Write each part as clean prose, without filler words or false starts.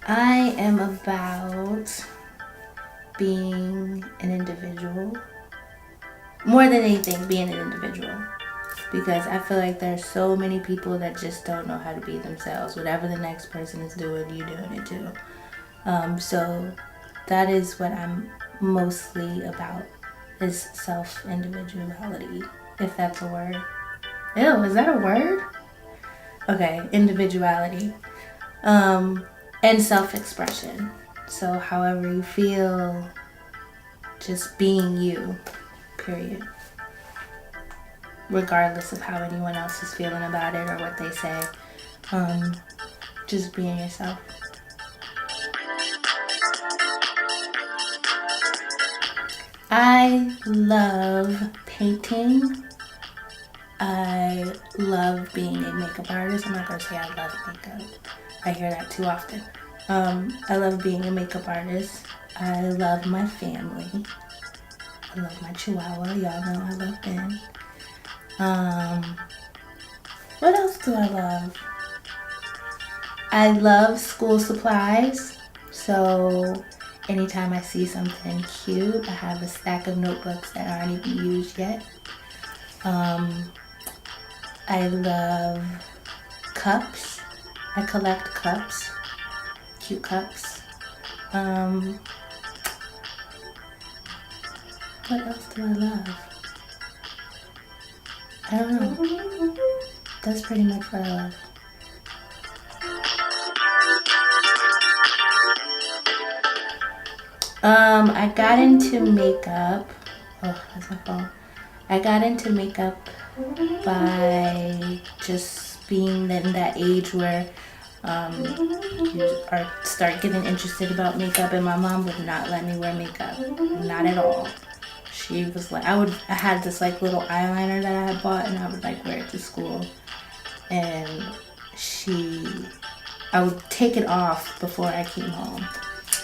I am about being an individual. More than anything, being an individual. Because I feel like there's so many people that just don't know how to be themselves. Whatever the next person is doing, you're doing it too. So that is what I'm mostly about, is self-individuality, if that's a word. Ew, is that a word? Okay, individuality. And self-expression. So however you feel, just being you, period. Regardless of how anyone else is feeling about it or what they say. Just being yourself. I love painting. I love being a makeup artist. I'm not going to say I love makeup. I hear that too often. I love being a makeup artist. I love my family. I love my chihuahua. Y'all know I love Ben. What else do I love? I love school supplies. So anytime I see something cute, I have a stack of notebooks that aren't even used yet. I love cups. I collect cups. Cute cups. What else do I love? I don't know. That's pretty much what I love. I got into makeup. Oh, that's my phone. I got into makeup by just being in that age where you start getting interested about makeup, and my mom would not let me wear makeup, not at all. She was like, I had this like little eyeliner that I had bought, and I would like wear it to school, and I would take it off before I came home.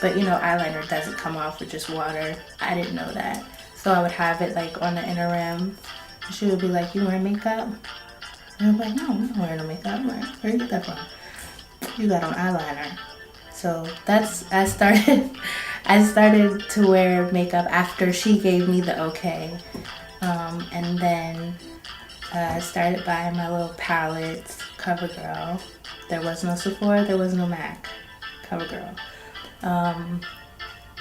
But you know, eyeliner doesn't come off with just water. I didn't know that. So I would have it like on the inner rim. She would be like, "You wearing makeup?" And I'm like, "No, I'm not wearing no makeup." I'm like, "Where you get that from?" "You got on eyeliner." So I started to wear makeup after she gave me the okay. And then I started buying my little palettes, CoverGirl. There was no Sephora, there was no MAC. CoverGirl.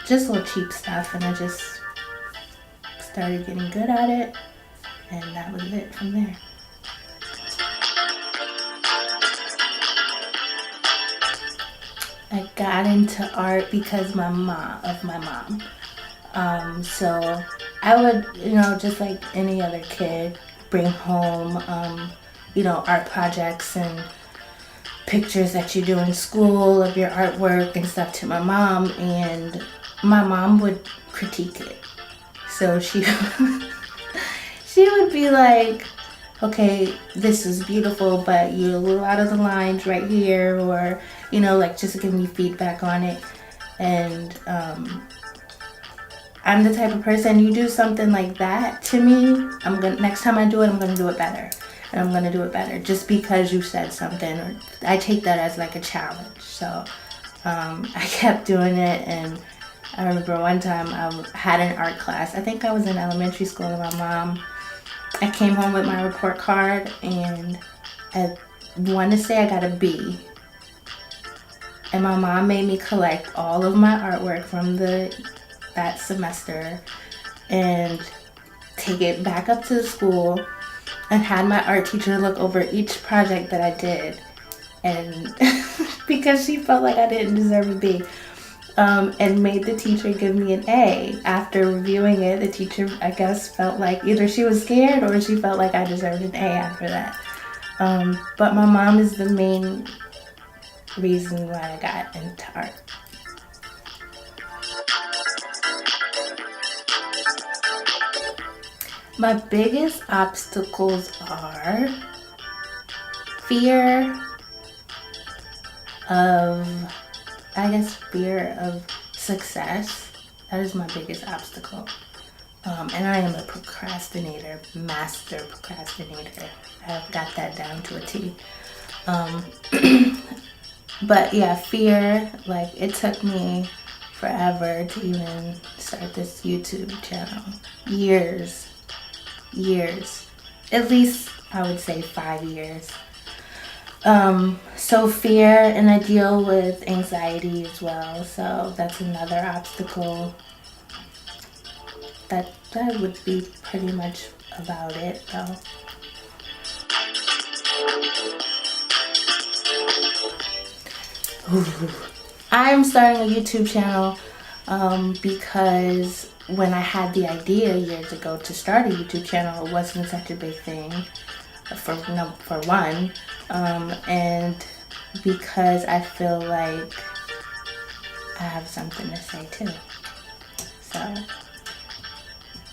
Just little cheap stuff, and I just started getting good at it, and that was it from there. I got into art because of my mom. So I would, just like any other kid, bring home, art projects and pictures that you do in school of your artwork and stuff to my mom, and my mom would critique it. So she would be like, "Okay, this is beautiful, but you're a little out of the lines right here," or like just give me feedback on it. And I'm the type of person, you do something like that to me, next time I do it, I'm gonna do it better. And I'm gonna do it better just because you said something, or I take that as like a challenge. So I kept doing it, and I remember one time I had an art class. I think I was in elementary school, and my mom, I came home with my report card, and I want to say I got a B. And my mom made me collect all of my artwork from that semester and take it back up to the school, and had my art teacher look over each project that I did, and because she felt like I didn't deserve a B, and made the teacher give me an A. After reviewing it, the teacher, I guess, felt like either she was scared or she felt like I deserved an A after that. But my mom is the main reason why I got into art. My biggest obstacles are fear of success. That is my biggest obstacle. And I am a procrastinator, master procrastinator. I've got that down to a T. But yeah, fear, like it took me forever to even start this YouTube channel. Years. At least I would say 5 years. So fear, and I deal with anxiety as well. So that's another obstacle. That would be pretty much about it though. I'm starting a YouTube channel because when I had the idea years ago to start a YouTube channel, it wasn't such a big thing for one, and because I feel like I have something to say too. So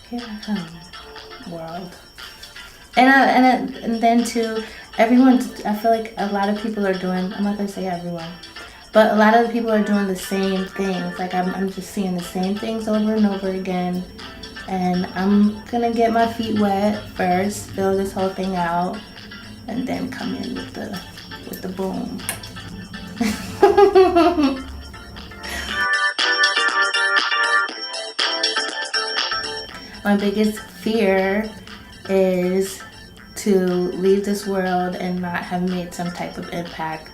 here I come, world. And then too, everyone, I feel like a lot of people are doing, I'm not gonna say everyone, but a lot of the people are doing the same things. Like I'm just seeing the same things over and over again. And I'm gonna get my feet wet first, fill this whole thing out, and then come in with the boom. My biggest fear is to leave this world and not have made some type of impact,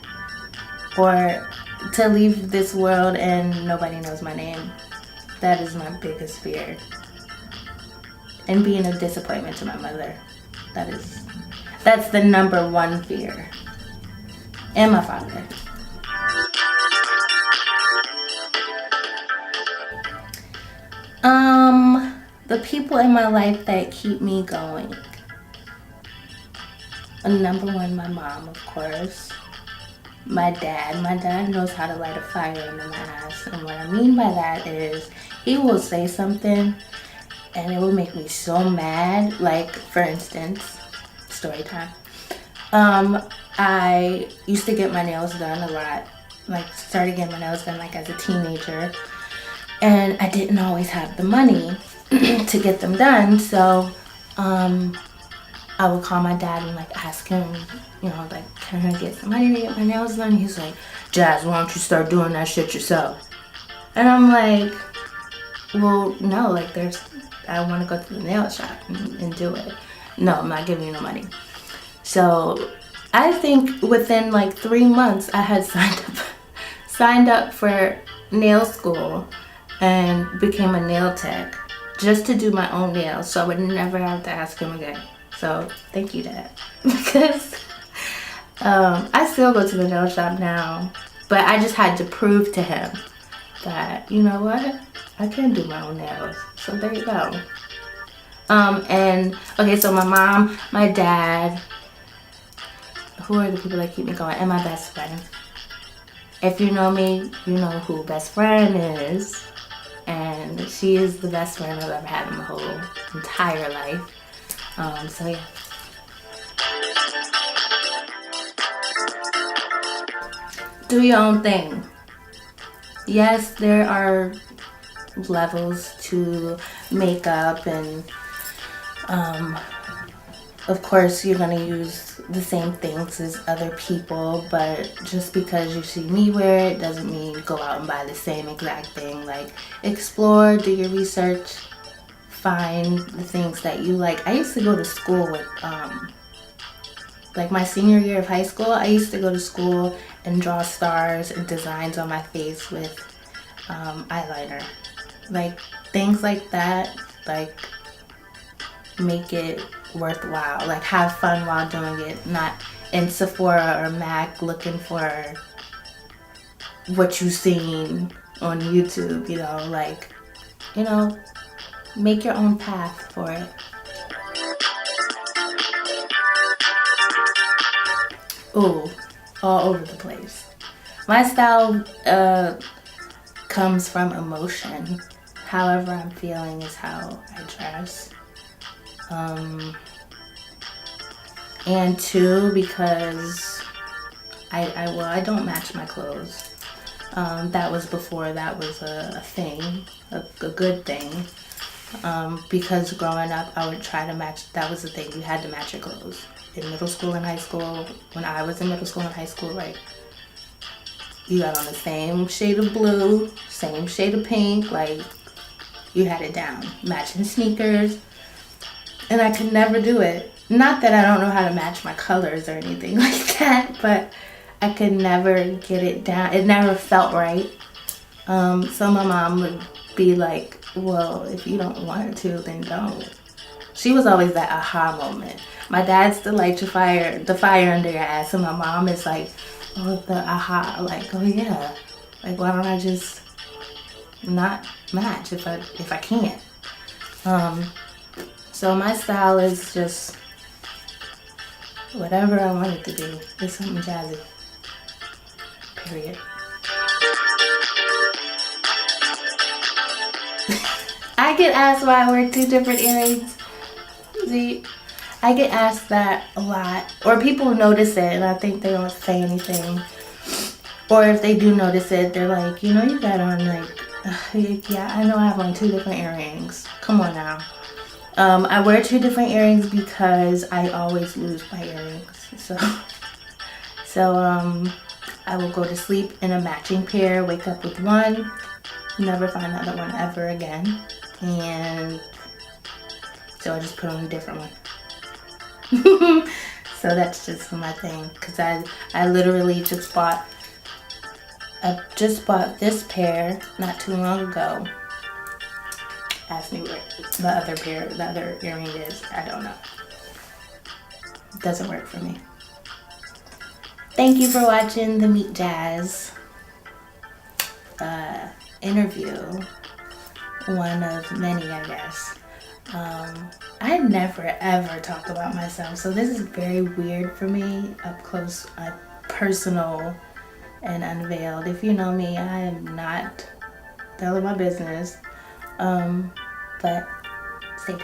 or to leave this world and nobody knows my name. That is my biggest fear. And being a disappointment to my mother. That's the number one fear. And my father. The people in my life that keep me going. Number one, my mom, of course. My dad. My dad knows how to light a fire under my ass. And what I mean by that is he will say something and it will make me so mad. Like, for instance, story time. I used to get my nails done a lot. Like, started getting my nails done like as a teenager. And I didn't always have the money to get them done. So, I would call my dad and like ask him, like, can I get some money to get my nails done? He's like, Jazz, why don't you start doing that shit yourself? And I'm like, well, no, like I want to go to the nail shop and do it. No, I'm not giving you no money. So I think within like 3 months I had signed up for nail school and became a nail tech just to do my own nails, so I would never have to ask him again. So thank you, Dad. Because I still go to the nail shop now, but I just had to prove to him that, you know what, I can do my own nails. So there you go. And okay, so my mom, my dad, who are the people that keep me going, and my best friend. If you know me, you know who best friend is. And she is the best friend I've ever had in my whole entire life. So yeah. Do your own thing. Yes, there are levels to makeup, and of course you're gonna use the same things as other people, but just because you see me wear it doesn't mean go out and buy the same exact thing. Like, explore, do your research, find the things that you like. I used to go to school with like my senior year of high school, I used to go to school and draw stars and designs on my face with eyeliner. Like, things like that, like, make it worthwhile. Like, have fun while doing it, not in Sephora or MAC looking for what you've seen on YouTube, like, make your own path for it. Ooh, all over the place. My style comes from emotion. However I'm feeling is how I dress. And two, because I don't match my clothes. That was before that was a thing, a good thing. Because growing up, I would try to match. That was the thing. You had to match your clothes in middle school and high school. When I was in middle school and high school, like, You got on the same shade of blue, same shade of pink, like you had it down. Matching sneakers. And I could never do it. Not that I don't know how to match my colors or anything like that, but I could never get it down. It never felt right. So my mom would be like, well, if you don't want to, then don't. She was always that aha moment. My dad's the light your fire, the fire under your ass, and my mom is like, oh, the aha, like, oh yeah, like why don't I just not match if I can't? So my style is just whatever I want it to be. It's something jazzy. Period. I get asked why I wear 2 different earrings. See, I get asked that a lot. Or people notice it and I think they don't say anything. Or if they do notice it, they're like, you know, you got on like, yeah, I know I have on 2 different earrings. Come on now. I wear 2 different earrings because I always lose my earrings. So I will go to sleep in a matching pair, wake up with one, never find the other one ever again. And so I just put on a different one. So that's just my thing, because I literally just bought this pair not too long ago. Ask me what the other earring is. I don't know. It doesn't work for me. Thank you for watching the Meet Jazz interview. One of many, I guess. I never ever talk about myself, so this is very weird for me, up close, personal, and unveiled. If you know me, I am not telling my business. But stay tuned.